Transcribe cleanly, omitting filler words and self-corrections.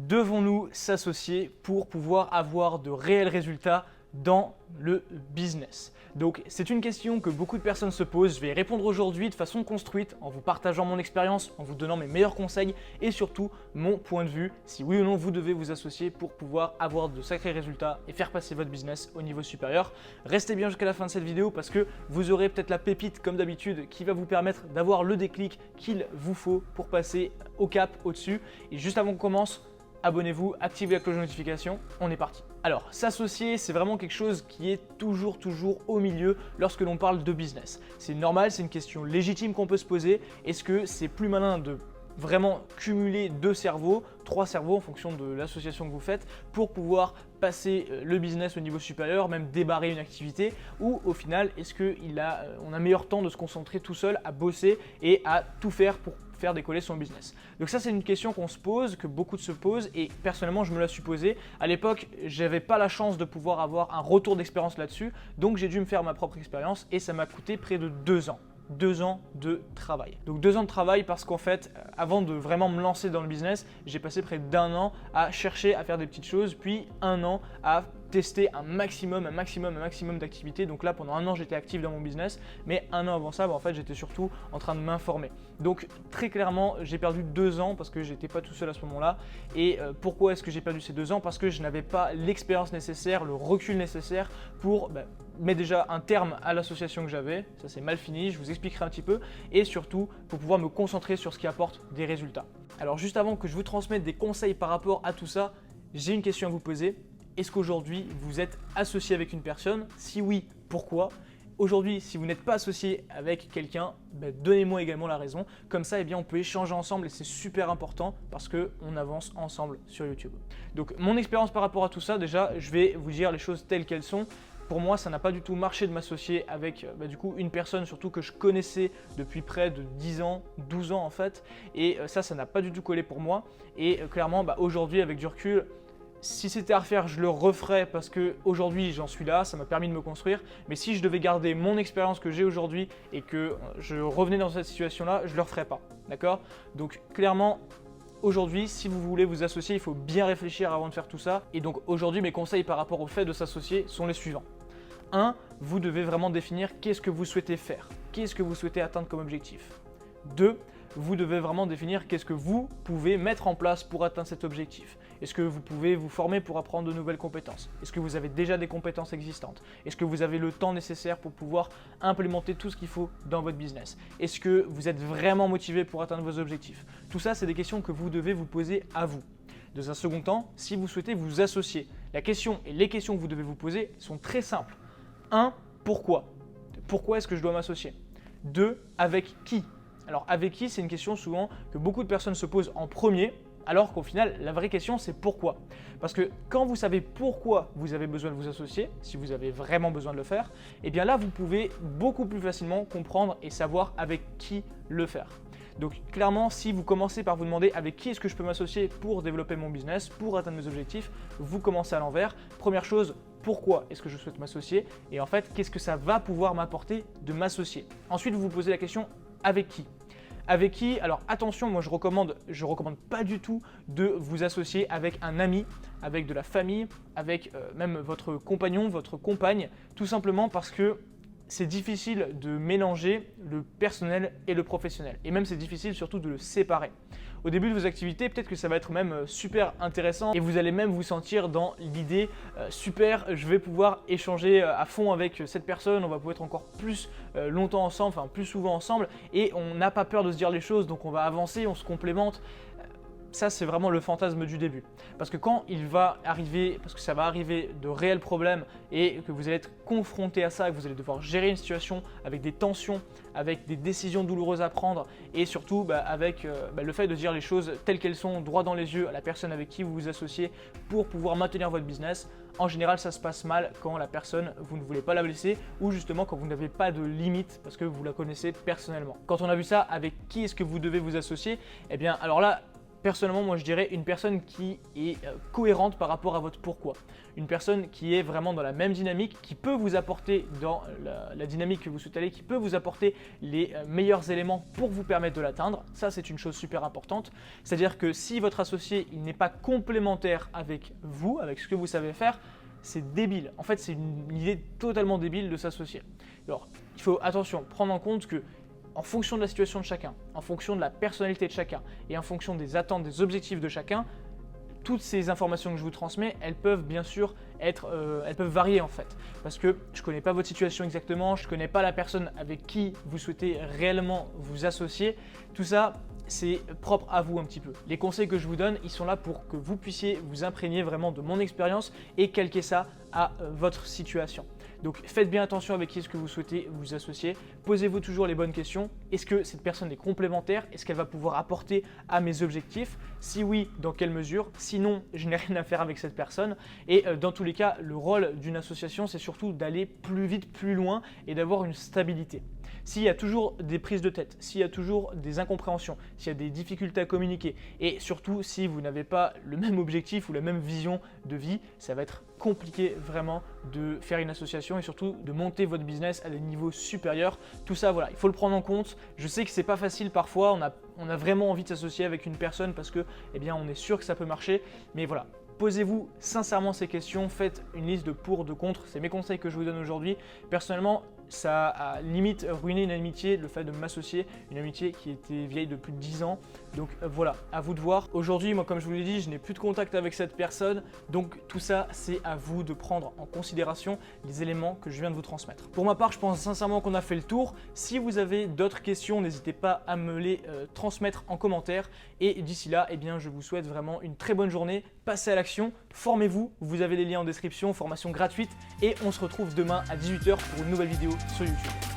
Devons-nous s'associer pour pouvoir avoir de réels résultats dans le business? Donc c'est une question que beaucoup de personnes se posent. Je vais y répondre aujourd'hui de façon construite en vous partageant mon expérience, en vous donnant mes meilleurs conseils et surtout mon point de vue, si oui ou non vous devez vous associer pour pouvoir avoir de sacrés résultats et faire passer votre business au niveau supérieur. Restez bien jusqu'à la fin de cette vidéo parce que vous aurez peut-être la pépite comme d'habitude qui va vous permettre d'avoir le déclic qu'il vous faut pour passer au cap, au-dessus. Et juste avant qu'on commence, abonnez-vous, activez la cloche de notification, on est parti. Alors, s'associer, c'est vraiment quelque chose qui est toujours au milieu lorsque l'on parle de business. C'est normal, c'est une question légitime qu'on peut se poser. Est-ce que c'est plus malin de vraiment cumuler 2 cerveaux, 3 cerveaux en fonction de l'association que vous faites pour pouvoir passer le business au niveau supérieur, même débarrer une activité, ou au final, est-ce qu'on a meilleur temps de se concentrer tout seul à bosser et à tout faire pour faire décoller son business? Donc ça, c'est une question qu'on se pose, que beaucoup se posent, et personnellement je me la suis posée. À l'époque, j'avais pas la chance de pouvoir avoir un retour d'expérience là-dessus, donc j'ai dû me faire ma propre expérience et ça m'a coûté près de 2 ans. 2 ans de travail. Donc 2 ans de travail parce qu'en fait, avant de vraiment me lancer dans le business, j'ai passé près d'1 an à chercher à faire des petites choses, puis 1 an à tester un maximum d'activités. Donc là, pendant 1 an, j'étais actif dans mon business, mais 1 an avant ça, en fait, j'étais surtout en train de m'informer. Donc très clairement, j'ai perdu 2 ans parce que j'étais pas tout seul à ce moment-là. Et pourquoi est-ce que j'ai perdu ces 2 ans? Parce que je n'avais pas l'expérience nécessaire, le recul nécessaire pour mettre déjà un terme à l'association que j'avais. Ça, c'est mal fini, je vous expliquerai un petit peu. Et surtout, pour pouvoir me concentrer sur ce qui apporte des résultats. Alors juste avant que je vous transmette des conseils par rapport à tout ça, j'ai une question à vous poser. Est-ce qu'aujourd'hui, vous êtes associé avec une personne? Si oui, pourquoi? Aujourd'hui, si vous n'êtes pas associé avec quelqu'un, donnez-moi également la raison. Comme ça, on peut échanger ensemble et c'est super important parce qu'on avance ensemble sur YouTube. Donc, mon expérience par rapport à tout ça, déjà, je vais vous dire les choses telles qu'elles sont. Pour moi, ça n'a pas du tout marché de m'associer avec du coup une personne surtout que je connaissais depuis près de 10 ans, 12 ans en fait. Et ça n'a pas du tout collé pour moi. Et clairement, aujourd'hui, avec du recul, si c'était à refaire, je le referais parce qu'aujourd'hui j'en suis là, ça m'a permis de me construire. Mais si je devais garder mon expérience que j'ai aujourd'hui et que je revenais dans cette situation-là, je ne le referais pas. D'accord? Donc clairement, aujourd'hui, si vous voulez vous associer, il faut bien réfléchir avant de faire tout ça. Et donc aujourd'hui, mes conseils par rapport au fait de s'associer sont les suivants. 1. Vous devez vraiment définir qu'est-ce que vous souhaitez faire, qu'est-ce que vous souhaitez atteindre comme objectif. 2. Vous devez vraiment définir qu'est-ce que vous pouvez mettre en place pour atteindre cet objectif. Est-ce que vous pouvez vous former pour apprendre de nouvelles compétences? Est-ce que vous avez déjà des compétences existantes? Est-ce que vous avez le temps nécessaire pour pouvoir implémenter tout ce qu'il faut dans votre business? Est-ce que vous êtes vraiment motivé pour atteindre vos objectifs? Tout ça, c'est des questions que vous devez vous poser à vous. Dans un second temps, si vous souhaitez vous associer, la question et les questions que vous devez vous poser sont très simples. 1. Pourquoi? Pourquoi est-ce que je dois m'associer? 2. Avec qui? Alors avec qui, c'est une question souvent que beaucoup de personnes se posent en premier, alors qu'au final, la vraie question, c'est pourquoi. Parce que quand vous savez pourquoi vous avez besoin de vous associer, si vous avez vraiment besoin de le faire, là, vous pouvez beaucoup plus facilement comprendre et savoir avec qui le faire. Donc clairement, si vous commencez par vous demander avec qui est-ce que je peux m'associer pour développer mon business, pour atteindre mes objectifs, vous commencez à l'envers. Première chose, pourquoi est-ce que je souhaite m'associer? Et en fait, qu'est-ce que ça va pouvoir m'apporter de m'associer? Ensuite, vous vous posez la question avec qui? Avec qui? Alors attention, moi je recommande pas du tout de vous associer avec un ami, avec de la famille, avec même votre compagnon, votre compagne, tout simplement parce que c'est difficile de mélanger le personnel et le professionnel. Et même c'est difficile surtout de le séparer. Au début de vos activités, peut-être que ça va être même super intéressant et vous allez même vous sentir dans l'idée super, je vais pouvoir échanger à fond avec cette personne, on va pouvoir être encore plus longtemps ensemble, enfin plus souvent ensemble et on n'a pas peur de se dire les choses, donc on va avancer, on se complémente. Ça, c'est vraiment le fantasme du début. Parce que quand il va arriver, parce que ça va arriver de réels problèmes et que vous allez être confronté à ça, que vous allez devoir gérer une situation avec des tensions, avec des décisions douloureuses à prendre et surtout avec le fait de dire les choses telles qu'elles sont, droit dans les yeux à la personne avec qui vous vous associez pour pouvoir maintenir votre business. En général, ça se passe mal quand la personne, vous ne voulez pas la blesser ou justement quand vous n'avez pas de limite parce que vous la connaissez personnellement. Quand on a vu ça, avec qui est-ce que vous devez vous associer? Alors là, personnellement, moi je dirais une personne qui est cohérente par rapport à votre pourquoi. Une personne qui est vraiment dans la même dynamique, qui peut vous apporter dans la dynamique que vous souhaitez aller, qui peut vous apporter les meilleurs éléments pour vous permettre de l'atteindre. Ça, c'est une chose super importante. C'est-à-dire que si votre associé il n'est pas complémentaire avec vous, avec ce que vous savez faire, c'est débile. En fait, c'est une idée totalement débile de s'associer. Alors, il faut attention, prendre en compte que en fonction de la situation de chacun, en fonction de la personnalité de chacun et en fonction des attentes, des objectifs de chacun, toutes ces informations que je vous transmets, elles peuvent bien sûr elles peuvent varier en fait. Parce que je ne connais pas votre situation exactement, je ne connais pas la personne avec qui vous souhaitez réellement vous associer. Tout ça, c'est propre à vous un petit peu. Les conseils que je vous donne, ils sont là pour que vous puissiez vous imprégner vraiment de mon expérience et calquer ça à votre situation. Donc faites bien attention avec qui est-ce que vous souhaitez vous associer. Posez-vous toujours les bonnes questions. Est-ce que cette personne est complémentaire? Est-ce qu'elle va pouvoir apporter à mes objectifs? Si oui, dans quelle mesure? Sinon, je n'ai rien à faire avec cette personne. Et dans tous les cas, le rôle d'une association, c'est surtout d'aller plus vite, plus loin et d'avoir une stabilité. S'il y a toujours des prises de tête, s'il y a toujours des incompréhensions, s'il y a des difficultés à communiquer et surtout si vous n'avez pas le même objectif ou la même vision de vie, ça va être compliqué vraiment de faire une association et surtout de monter votre business à des niveaux supérieurs. Tout ça, voilà, il faut le prendre en compte. Je sais que c'est pas facile parfois, on a vraiment envie de s'associer avec une personne parce que, eh bien, on est sûr que ça peut marcher, mais voilà. Posez-vous sincèrement ces questions, faites une liste de pour, de contre, c'est mes conseils que je vous donne aujourd'hui. Personnellement, ça a limite ruiné une amitié, le fait de m'associer, une amitié qui était vieille de plus de 10 ans. Donc voilà, à vous de voir. Aujourd'hui, moi comme je vous l'ai dit, je n'ai plus de contact avec cette personne. Donc tout ça, c'est à vous de prendre en considération les éléments que je viens de vous transmettre. Pour ma part, je pense sincèrement qu'on a fait le tour. Si vous avez d'autres questions, n'hésitez pas à me les transmettre en commentaire. Et d'ici là, eh bien, je vous souhaite vraiment une très bonne journée. Passez à l'action, formez-vous. Vous avez les liens en description, formation gratuite. Et on se retrouve demain à 18 h pour une nouvelle vidéo sur YouTube.